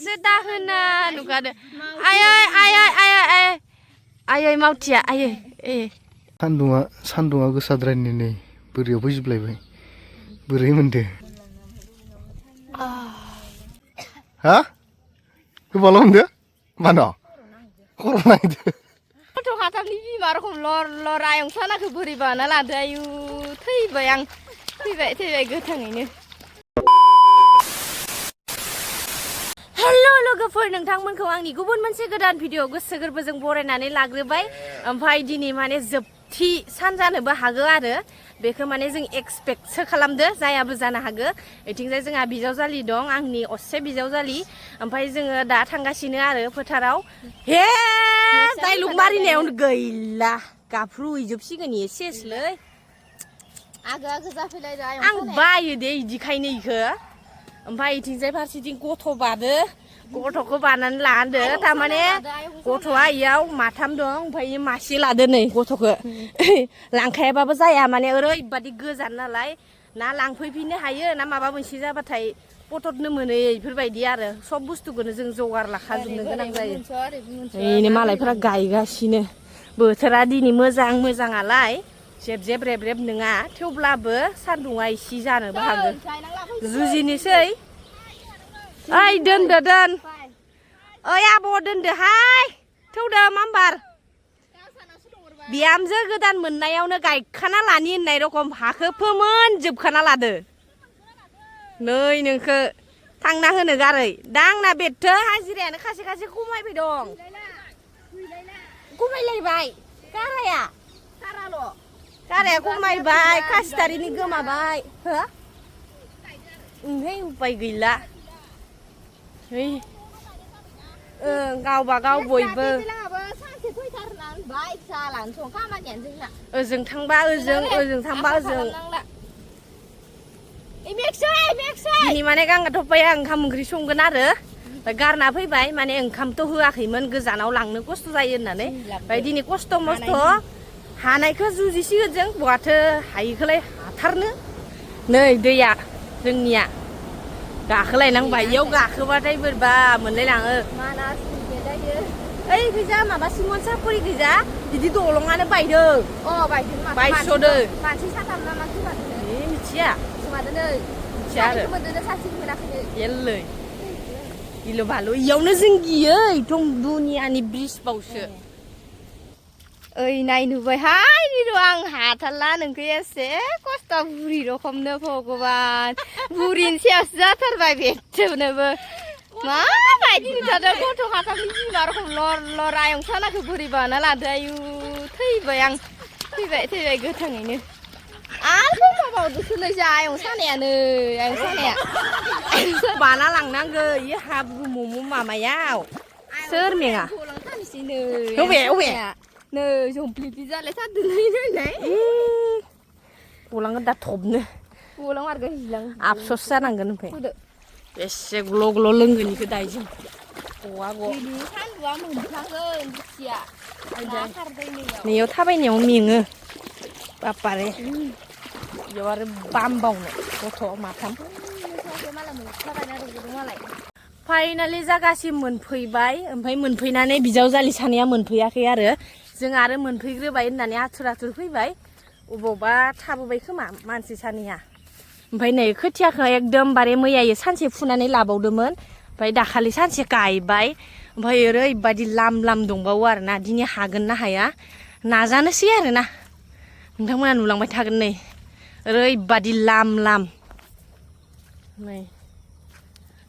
sih tahunan nuka deh. Ayo mau cia ayo. Sandunga gosadrayनि नै बोरियाव फैजोबलायबाय बोरै मोनदो हा गोबाल' मोनदो मानो खर' नायदो गथ' खाथामनि बिमा रखम लर आयं सानाखौ बोरै बाना लादो आयु थैबाय आं थैबाय गोथाङैनो हेल' लोगोफोर नोंथांमोनखौ आंनि गुबुन मोनसे गोदान भिडिअ गोसो गोरबोजों बरायनानै लाग्रोबाय ओमफ्राय दिनै माने जोबथि सान जानोबो हागौ आरो बेखौ माने जों एक्सपेक्टसो खालामदो जायाबो जानो हागौ बेथिंजाय जोंहा बिजावजालि दं आंनि असे बिजावजालि ओमफ्राय जोङो दा थांगासिनो आरो फोथाराव हे डाइलग मारिनायावनो गैला गाफ्रुहैजोबसिगोन सेसलै आगो जाफैलायदो आं बायो दे इदिखायनो इखो ओमफ्राय इथिंजाय फारसेथिं गथ' बादो गथ'खौ बानानै लादो थारमाने गथ'आ इयाव माथाम दं ओमफ्राय मासे लादो नै गथ'खौ लांखायाबाबो जाया माने ओरैबादि गोजान नालाय ना लांफैफिननो हायो ना माबा मोनसे जाबाथाय पटकनो मोनो इफोरबायदि आरो सब बुस्थुखौनो जों जगार लाखाजोबनो गोनां जायो बेनो मालायफोरा गायगासिनो बोथोरा दिनै मोजाङालाय जेब रेब नङा थेवब्लाबो सान्दुंआ इसे जानोबो हागौ जुजिनोसै ओइ दोन ओइ आब' दोनदोहाय थौदो माम्बार बिहामजो गोदान मोननायावनो गायखाना लानि होननाय रखम हाखौ फोमोनजोबखाना लादो नै नोंखौ थांना होनो गारै दा आंना बेथो हाजिरायानो खासे खमायबाय दं खमायलायबाय गाराया खमायबाय खासिदारिनि गोमाबाय हो उपाय गैला गावबा गाव बयबो ओजों थांबा ओजों दिनै माने गांगा थफाया ओंखाम ओंख्रि संगोन आरो गारना फैबाय माने ओंखामथ' होआखैमोन गोजानाव लांनो खस्थ' जायो होननानै ओमफ्राय दिनै खस्थ' मस्थ' हानायखौ जुजिसिगोन जों बहाथो हायिखौलाय हाथारनो नै दैया जोंनिया गाखोलायनांबाय इयाव गाखोबाथाय बोरैबा मोनलायलाङो ओइ गैजा माबा सिमन सापरि गैजा बिदि दलङानो बायदों बायस'दो मिथिया एलै गिलु बालु इयावनो जों गियो दं दुनियानि ब्रिज बावसो ओइ नाय नुबायहाय निरु आं हाथारला नोंखौ एसे खस्थ' बुरि रखमनो भगबान बुरिनि सायावसो जाथारबाय बेथोनोबो माबायदि नुथारदों गथ' खाथामनि बिमा रखम लर आयं सानाखौ बोरै बाना लादो आयु थैबाय आं थैबाय गोथाङैनो आरो माबावदोसोलै आयं सानाया बाना लांनांगौ इ हाब्रु मम' मामायाव सोर मेङा अबे नै जंप्लिपि जालाय थारदोंलै गलांगोन दा थबनो आफस'स जानांगोन ओमफ्राय बेसे ग्ल' लोंगोन इखौ दायजों सान्दुंआ मोनखागोन नैयाव थाबायनायाव मेङो बापारे बेयाव आरो बामबावनो गथ' माथाम फाइनालि जागासिम मोनफैबाय ओमफ्राय मोनफैनानै बिजावजालि सानैया मोनफैयाखै आरो जों आरो मोनफैग्रोबाय होननानै आथुर फैबाय अबावबा थाबोबाय खोमा मानसि सानैया ओमफ्राय नै खोथियाखौ एकदमबारे मैयायो सानसे फुनानै लाबावदोंमोन ओमफ्राय दाखालि सानसे गायबाय ओमफ्राय ओरैबायदि लाम दंबावो आरोना दिनै हागोन ना हाया नाजानोसै आरोना नोंथांमोना नुलांबाय थागोन नै ओरैबायदि लाम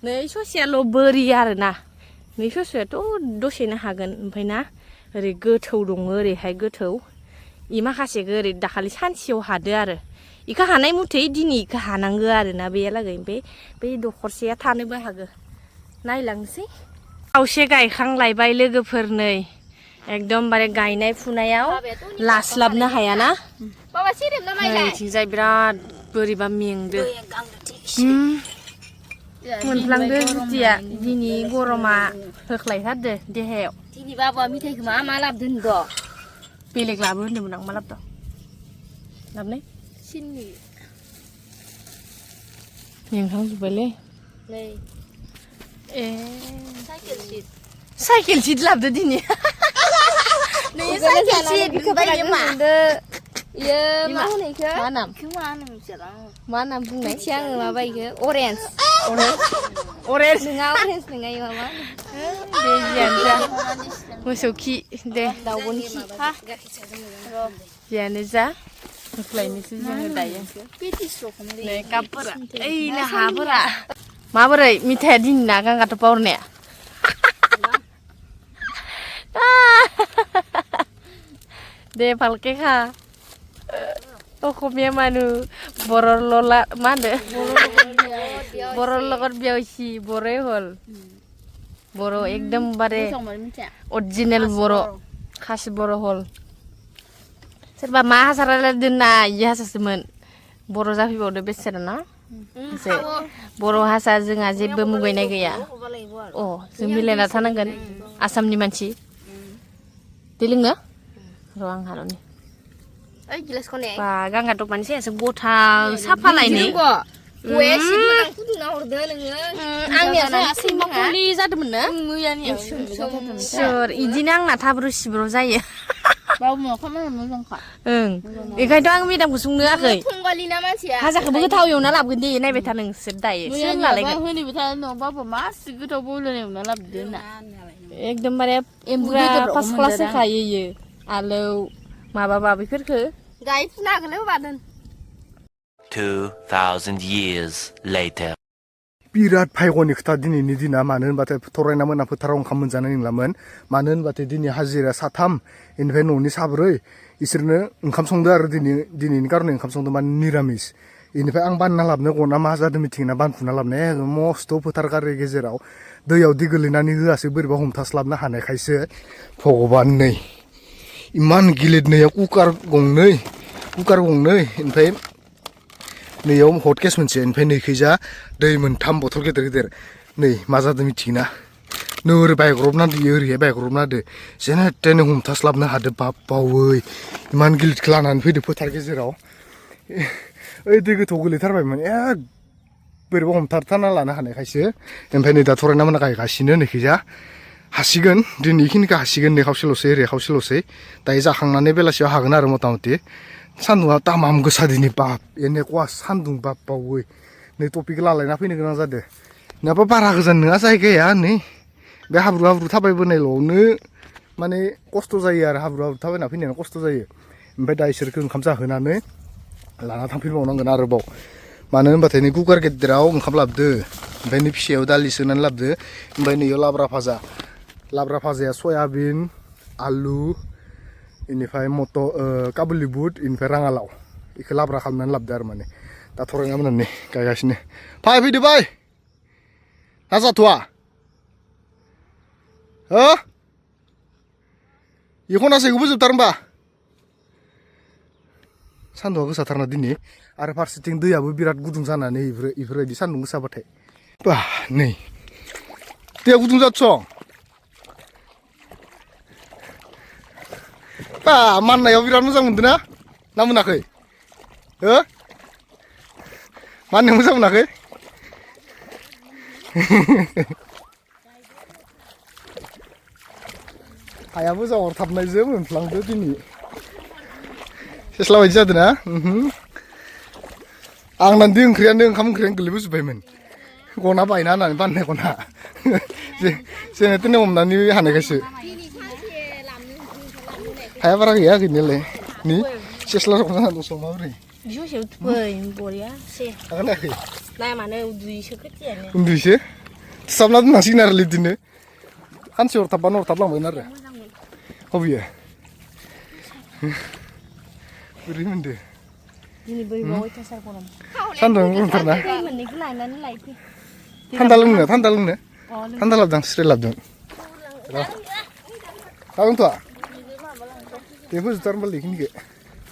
नै ससेयाल' बोरि आरोना नै ससेयाथ' दसेनो हागोन ओमफ्राय ना ओरै गोथौ दङ ओरैहाय गोथौ इ माखासेखौ ओरै दाखालि सानसेयाव हादो आरो इखौ हानाय मथै दिनै इखौ हानांगौ आरोना बेयालागै ओमफ्राय बै दखरसेया थानोबो हागौ नायलांसै खावसे गायखांलायबाय लोगोफोर नै एकदमबारे गायनाय फुनायाव लास्लाबनो हायाना बिथिंजाय बिराद बोरैबा मेंदो मोनफ्लांदो जुतिया दिनै गरमा होख्लायथारदो देहायाव दिनै बाबुआ मिथाइखौ मा लाबोदों द' बेलेग लाबो होनदोंमोन आं मा लाबोदों लाबोनाय सिनि मेंखांजोब्बायलै नै ए साइकेल सीट लाबोदो दिनै नै साइकेल सीट बाय मा Iya, मा होनो इखो? मा नाम मा होनो मिथिया मा नाम बुंनाय मिथिया आङो माबा इखो अरेन्ज अरेन्ज नोङा अरेन्ज नोङा इयो माबा दे जियानो जा मोसौ खि दे दाउब'नि खि हा जियानो जा होख्लायनोसै जोङो दायो पेटिस रखमलै नै कापफोरा ओइनो हाफोरा माबोरै मिथाइया दिनै ना गांगाथ' पावरनाया दे भालके खा अखमिया मानु बर' लला मा होनो बर' লগত बेयावसि बर'य हल बर' एकदमबारे अरिजिनेल बर' खासि बर' हल सोरबा मा हासार रायलायदों ना इयो हासारसोमोन बर' जाफैबावदो बेसेरा ना एसे बर' हासा जोंहा जेबो मुगैनाय गैया अ जों मिलायना थानांगोन आसामनि मानसि दै लोङो र' आं हार'नि ओइ गिलासखौ ने बा गांगा दपानि सायासो गथा साफा लायनो गया एसे मोजां फुदुंना हरदो नोङो आंनिया सैमा खलि जादोंमोन ना मैयानिया सोर इदिनो आंना थाब्रु सिब्रु जायो बावनो खामानि मोजांखा ओं बेखायनोथ' आं मेदामखौ संनो होआखै फंगालिना मानसिया भाजाखौबो गोथाव एवना लाबोगोन दे नायबाय था नोंसोर दायो सोर लालायगोन होनैबो था नङाबाबो मासि गोथाव बयलार एवना लाबोदो ना एकदमबारे एम्बुरा फार्स्ट क्लास होखायो इयो आलौ माबा माबिफोरखो गाय फुना हागोनलै बादोन 2,000 years later. बिराद फायग'नि खोथा दिनैनि दिना मानो होनबाथाय थरायना मोना फोथाराव ओंखाम मोनजानाय नंलामोन मानो होनबाथाय दिनै हाजिरा साथाम इनिफ्राय न'नि साब्रै इसोरनो ओंखाम संदो आरो दिनैनि कारने ओंखाम संदो माने निरामिस इनिफ्राय आं बानना लाबनो गना मा जादों मिथिगोना बानफुना लाबनाय मस्थ' फोथार गारि गेजेराव दैयाव दै गोलैनानै होआसै बोरैबा हमथास्लाबनो हानायखायसो भगबान नै इमान गिलिरनायाव कुकार गंनै ओमफ्राय नैयाव हट केस मोनसे ओमफ्राय नैखैजा दै मोनथाम बथल गेदेर गेदेर नै मा जादों मिथिगोना नै ओरै बायग्रबना होयो ओरैहाय बायग्रबना होदो जेने तेने हमथास्लाबनो हादो बावै इमान गिलिरखौ लानानै फैदो फोथार गेजेराव ओइ दै गोथौ गोलैथारबायमोन बोरैबा हमथारथारना लानो हानायखायसो ओमफ्राय नै दा थरायना मोना गायगासिनो नैखैजा हासिगोन दिनै इखिनिखौ हासिगोन नै खावसेल'सै ओरै खावसेल'सै दायो जाखांनानै बेलासियाव हागोन आरो मथा मथि सान्दुंआ तामाम गोसा दिनै बाप एनेकुवा सान्दुं बाप बावै नै टपिक लालायना फैनो गोनां जादों नङाबा बारा गोजान नङा जायगाया नै बे हाब्रु थाबायबोनायल'आवनो माने खस्थ' जायो आरो हाब्रु थाबायना फैनायानो खस्थ' जायो ओमफ्राय दा इसोरखौ ओंखाम जाहोनानै लाना थांफिनबावनांगोन आरोबाव मानो होनबाथाय नै कुकार गेदेराव ओंखाम लाबोदो ओमफ्राय नै फिसायाव दालि सोनानै लाबोदो ओमफ्राय नैयाव लाब्रा भाजाया सयाबिन आलु इनिफ्राय काबुलि बुट इनिफ्राय राङालाव बेखौ लाब्रा खालामनानै लाबोदो आरो माने दा थरायना मोननानै गायगासिनो फैदो बाय ना जाथ'वा हो खनासेखौबो जोबथार होनबा सान्दुंआ गोसाथारना दिनै आरो फारसेथिं दैयाबो बिराद गुदुं जानानै इफोरबायदि सान्दुं गोसाबाथाय बा नै दैया गुदुं जाथसं बा माननायाव बिराद मोजां मोनदों ना मोनाखै हो माननायाव मोजां मोनाखै हाया मोजां अरथाबनायजों मोनफ्लांदो दिनै सेस्ला बायदि जादों ना आंना ओंखाम ओंख्रियानो गोलैबोजोब्बायमोन गना बायना होननानै बाननाय गना जेने तेने हमनानै हानायखायसो हाया बारा गैया गैनायालाय नि सेस्ला रखम दङ माबोरै बिसोर फै बरिया से खोनायाखै नाय मानो उन्दुयोसो खोथियानो उन्दुयोसो थुसाबना दोननांसिगोन आरो बिदिनो सानसे हरथाबबानो हरथाबलांबायगोन आरो हबियो बोरै मोनदो दिनै बोरैबा अयथासार गरम सान्दुं गरमथारना मोननैखौ लायनानै लायफै थान्दा लाबोदां स्ट्रे लाबोदों गाबोनथ' बेबो जोबथार होनबालाय बेखिनिखौ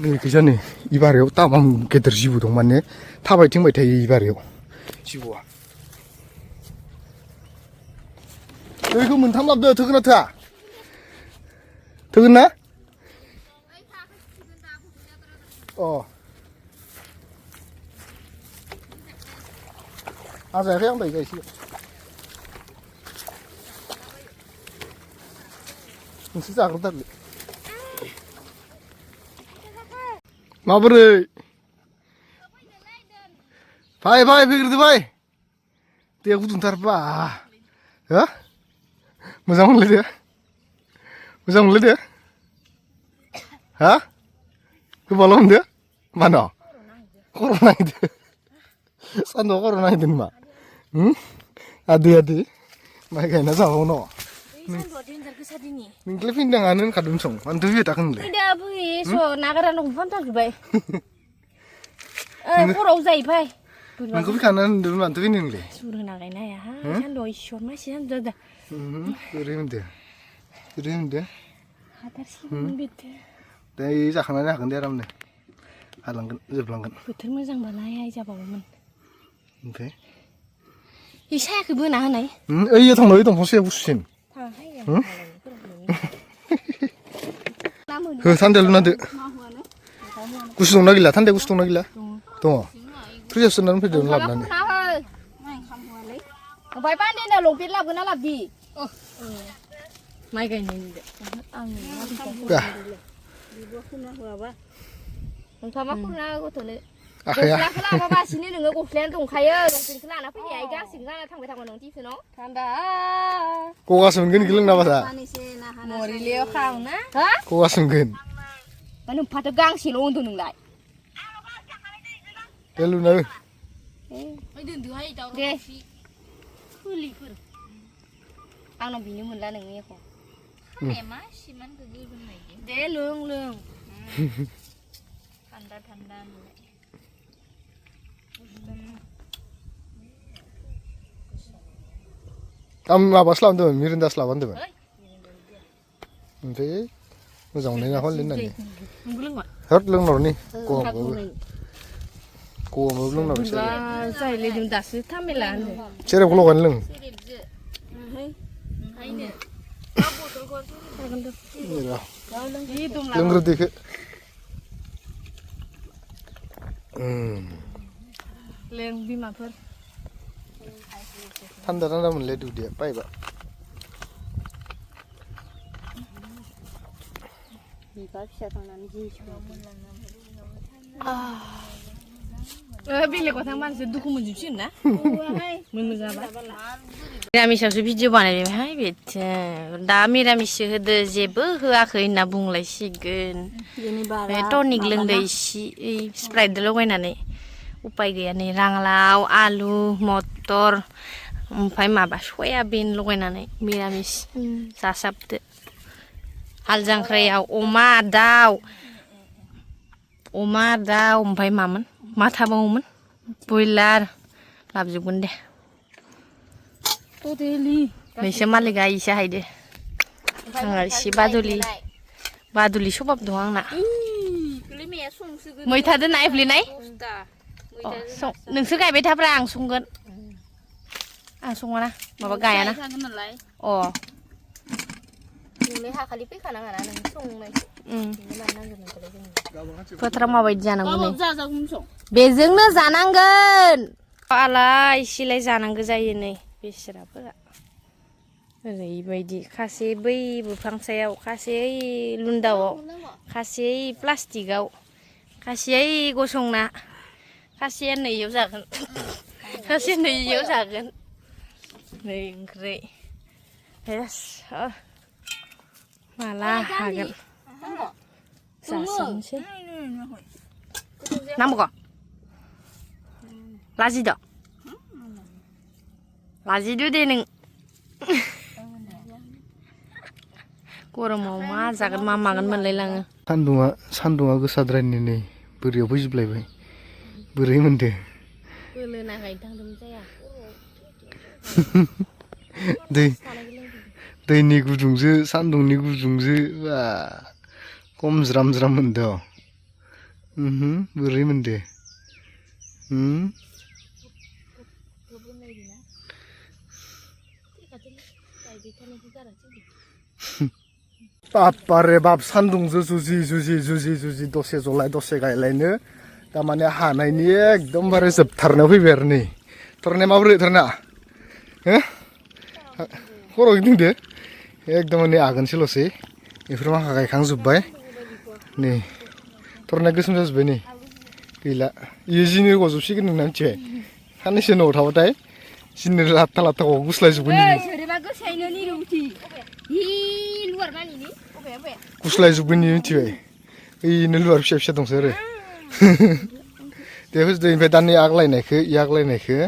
नै फैसा नै इबारियाव तामाम गेदेर जिबौ दं माने थाबायथिंबाय थायो इबारियाव जिबौआ दैखौ मोनथाम लाबोदो थोगोन ना थोआ थोगोन ना अ आजायाखै आं दायो गायसिगोन नोंसोर जाग्रोथारलै माबोरै फाय फाय फैग्रोदो फाय दैया गुदुंथारबा हो मोजां मोनलायदो मोजां मोनलायदो हा गोबाल' मोनदो मानो खर' नायदो सान्दुआव खर' नायदो मा आदै माइ गायना जाबावनो सान्दुआ देन्जार गोसा दिनि नोंलाय फैनाङानो होनखादों सं मानोथो फैया दाखो नोंलाय फैदा फैयो स' नागारानो हमफामथारजोब्बाय खराव जायो फाय नोंखौ फैखानो होनदोंमोन मानोथो फैनो नोंलाय सुर होना गायनो हाया हा सान्दुआव इसर मासि सान्दुआ दा बोरै मोनदो हाथारसिगोन बेथो दा जाखांनानै हागोन दे आरामनो हालांगोन जोबलांगोन बोथोर मोजांबालाय आइ जाबावोमोन ओमफ्राय इ सायाखौ बोना होनाय ओइयो थांबाय दंफां सायाव गुसुसिन हो थान्दाया लुना होदो गुसु दंना गैला थान्दाया गुसु दंना गैला दङ फ्रिजाव सोनानै फैदो लाबोनानै ओमफ्राय बान्देना लंपेन्ट लाबोना लाबदि माइ गायनायनि ओंखामा खुरना गथ'नो आखाया गस्लाखौ लाबोगासिनो नोङो गस्लायानो दंखायो लंपेन्टखौ लाना फैनाया आइ गांसेखौ गाना थांबाय थांबा नों टिउसनाव थान्दा गगासो मोनगोन इखो लोंना बासा मरिलेयाव खावना हा गगासो मोनगोन माने फाथो गांसेल' उन्दु नोंलाय दे लुना हो दे फुलिफोर आंनाव बिनो मोनला नोंनि एख' दे लों थान्दा आं माबासो लाबोदोंमोन मिरिन्दासो लाबोदोंमोन ओमफ्राय मोजां मोननाय नाखौ होननानै हर लोंहरनि गवाबो लोंहरसै जाहैलायदों दासो थामेला होनदों सेरेबखौ लगायना लों लोंग्रोदो इखो लों बिमाफोर थान्दा मोनलाय दुदिया पाइपआ बिबार फिसा थांनानै जि बेलेगाव थांबानोसो दुखु मोनजोबसिगोन ना मोनजाबा मिरामिसावसो भिडिअ बानायबायहाय बेथो दा मिरामिससो होदो जेबो होआखै होनना बुंलायसिगोन टनिक लोंदो इसे स्प्राइटजों लगायनानै उपाय गैया नै राङालाव आलु मटर ओमफ्राय माबा सयाबिन लगायनानै मिरामिस जासाबदो हाल जांख्रायाव अमा दाउ ओमफ्राय मामोन मा थाबावोमोन बयलार लाबोजोबगोन दे नोंसो मालिका इसे हायदो आंहा इसे बादुलि सबाब दं आंना मैथादो ना एफ्लेनाय नोंसो गायबाय थाब्रा आं संगोन आं सङाना माबा गायाना नोंलाय हाखालि फैखानाङाना नों संनायसो फोथाराव माबायदि जानांगौ बेजोंनो जानांगोन आलाय सिलाय जानांगौ जायो नै बेसराफोरा ओरैबायदि खासे बै बिफांसायाव खासे ओइ लुन्दावाव खासे ओइ प्लास्टिकआव खासे ओइ गसंना खासेया नैयाव जागोन खासे नैयाव जागोन नै ओंख्रि माला हागोन जासोनोसै नांगौ लाजिदो दे नों गरमाव मा जागोन मा मागोन मोनलायलाङो सान्दुङा गोसाद्रायनि नै बोरियाव फैजोबलायबाय बोरै मोनदो बोलो नागायनो थांदोंमोन जाया दैनि गुदुंजो सान्दुंनि गुदुंजो बा खम ज्राम मोनदो बोरै मोनदो बापारे बाप सान्दुंजो जुजि दसे जलाय दसे गायलायनो तारमाने हानायनि एकदमबारे जोबथारनायाव फैबाय आरो नै थरनाया माबोरै थरना हो खर' गिदिंदो एकदम माने आगोनसोल'सै बेफोर माखा गायखांजोब्बाय नै थरनाया गोसोम जाजोब्बाय नै गैला इयो जिनो गजोबसिगोन नोंना मिथिबाय साननैसो न'आव थाबाथाय जिनो लाथा लाथा गुस्लायजोबगोन गुस्लायजोबगोन इयो मिथिबाय ओइनो लुवार फिसा फिसा दंसो आरो दे होजोबदो ओमफ्राय दा नै आग्लायनायखौ इ आग्लायनायखौ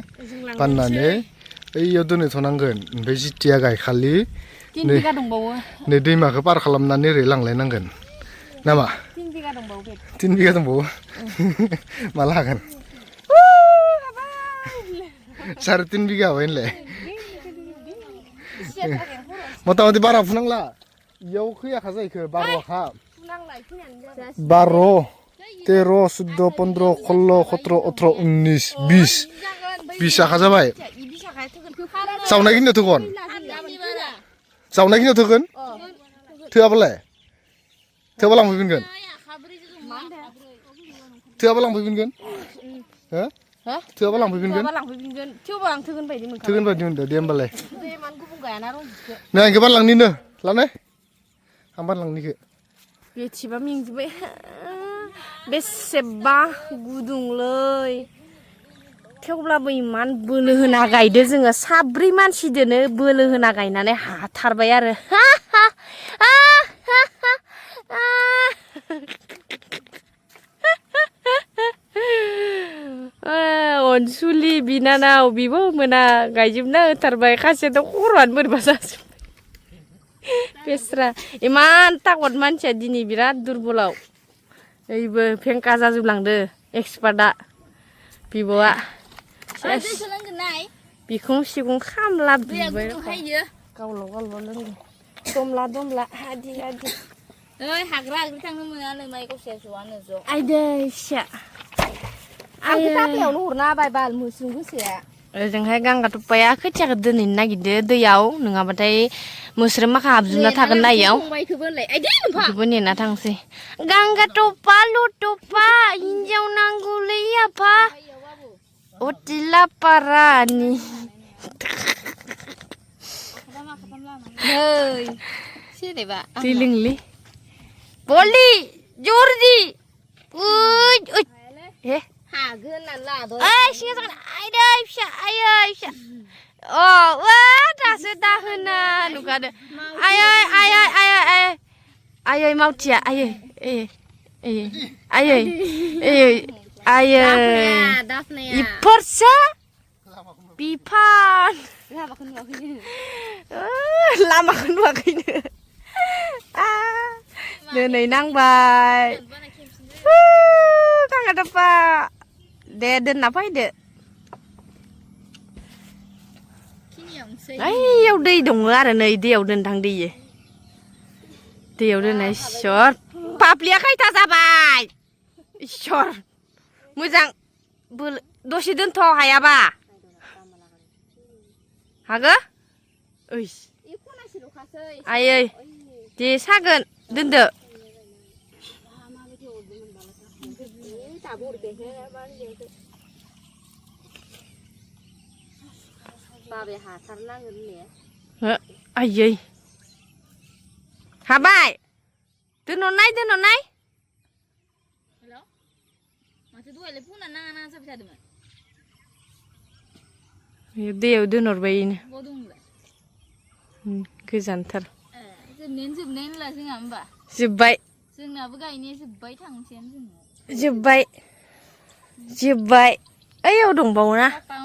बाननानै ओइयाव दोनहैथ'नांगोन ओमफ्राय जितिया गायखालि तिन बिगा दंबावो नै दैमाखौ पार खालामनानै ओरै लांलायनांगोन नामा 3 बिगा दंबावो बे 3 बिगा दंबावो माला हागोन 3.5 बिगा हाबाय होनलाय मथा मथि बारा फुनांला इयाव खैयाखा जाहैखो 12 खा 12 13 14 15 16 17 18 19 20 आखा जाबाय जावनायखिनियाव थोगोन जावनायखिनियाव थोगोन थोआबालाय थोआबा लांफैफिनगोन थोआबा लांफैफिनगोन हो थोआबा लांफैफिनगोन थेवबो आं थोगोन बायदि मोनखाबाय थोगोन बायदि मोनदो दे होमबालाय बे मान गुबुन गायाना रंजितखौ नै आंखौ बानलांनिनो लानाय आं बानलांनिखौ बेसेबा मेंजोब्बाय बेसेबा गुदुंलै थेवब्लाबो इमान बोलो होना गायदो जोङो 4 मानसिदोनो बोलो होना गायनानै हाथारबाय आरो अनसुलि बिनानाव बिब' मोना गायजोबना होथारबाय खासेयाथ' खर'आनो बोरैबा जाजोब्बाय बेस्रा इमान ताकत मानसिया दिनै बिराद दुरबलाव ओइबो फेंका जाजोबलांदो एक्सपार्टआ बिब'आ बिखुं सिगुं खामला बिबाय गावल' लोंदो दमला दमला आदि आदि ओइ हाग्रा हाग्रि थांनो मोनानो माइ गसाया ज'आनो ज' आयदै फिसा आंखौ टाब्लायावनो हरना होबाय बाल मोस्रोम गोसाया ओजोंहाय गांगा थुप्पाया खोथियाखौ दोनहैनो नागिरदो दैयाव नङाबाथाय मोस्रोम माखा हाबजोबना थागोन ना इयाव बेखौबो नेना थांसै गांगा थुप्पा लुथुप्पा हिन्जाव नांगौलै आफा अटिला पारानि सेरेबा दै लोंलै बलि जरदि ए हागोन होननानै लादो ओइ सिङाव जागोन आयदै फिसा आयै फिसा अ दासो दाहोना नुखादो आयै आयै आयै आयै आयै मावथिया आयै आयै आयै आयै आयै दाफनाया इफोरसो बिफान लामाखौ नुवाखैनो दिनै नांबाय गांगा थुप्पा दे दोनना फैदो ओइयाव दै दङ आरो नै दैयाव दोनथां दैयो दैयाव दोननाय इसर पाप्लिया खैथा जाबाय इसर मोजां बोलो दसे दोनथ' हायाबा हागो ओइ आयै दे सागोन दोनदो बाबाया हाथारनांगोन ने आयै हाबाय दोनहरनाय हेल' माथो दहायलाय फुना नाङा नाङा जाबाय थादोंमोन दैयाव दोनहरबाय बहा दंलाय गोजानथार जोबनायानो ला जोंहा होमबा जोब्बाय जोंनाबो गायनाया जोब्बाय थांसैयानो जोङो जोब्बाय ओइयाव दंबावो ना पापा